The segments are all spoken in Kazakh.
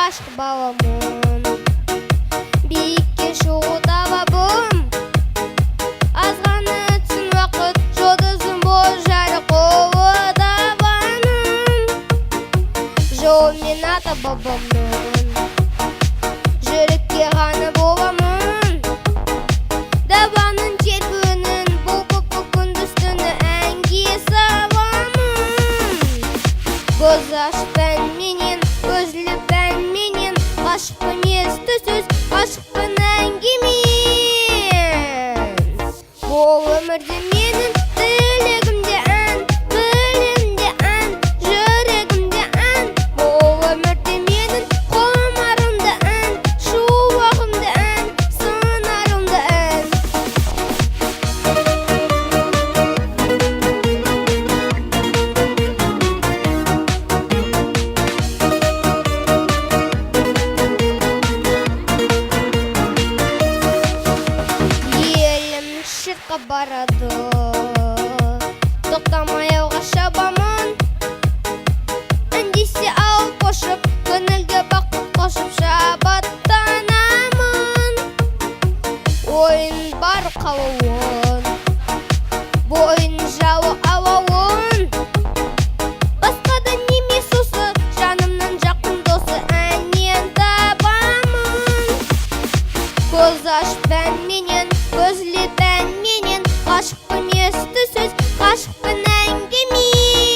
aşk bağımın biikке шығу табабым азғаны түн уақыт жұлдызым бол жарық ұлы табаным жолмен ата бабамның жүрекке ғана боламын табанын тербінің бұлбұл күндіз түні әнге саламын көз ашып әнменен көзіліп әнменен ғашықпын ес-түссіз ғашықпын әнге-мен бұл өмірде менің тілегімде ән білімде ән жүрегімде ән бұл өмірде менің құмарымда ән шуағымда ән сыңарымда ән елім шырққа барады тоқтамай алға шабамын үндесе алып қошып көңілге бақыт қосып шабаттанамын ойын бар қалауын бойын жауы алауын басқадан емес осы жанымның жақын досы әннен табамын көз ашып әнменен көзіліп әнменен ғашықпын ес-түссіз ғашықпын әнге-мен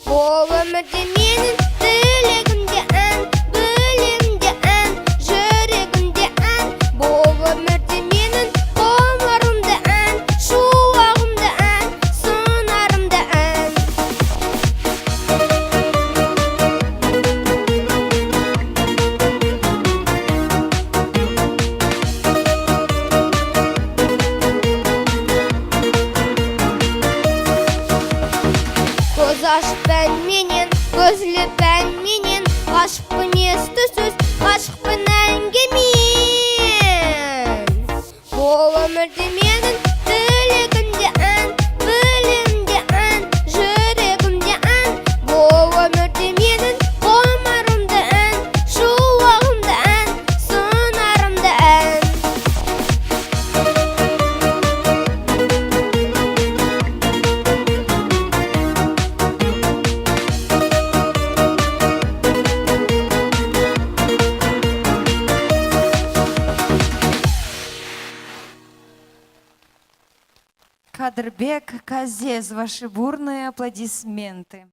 бұл өмірде менің тілегімде ән білімде ән жүрегімде ән бұл өмірде менің құмарымда ән шуағымда ән сыңарымда ән көз ашып әнменен көзіліп әнменен ғашықпын ес-түссіз ғашықпын әнге-мен бұл өмірде менің тілегімде ән білімде ән жүрегімде ән бұл өмірде менің құмарымда ән шуағымда ән сыңарымда ән Кадрбек Казез, ваши бурные аплодисменты.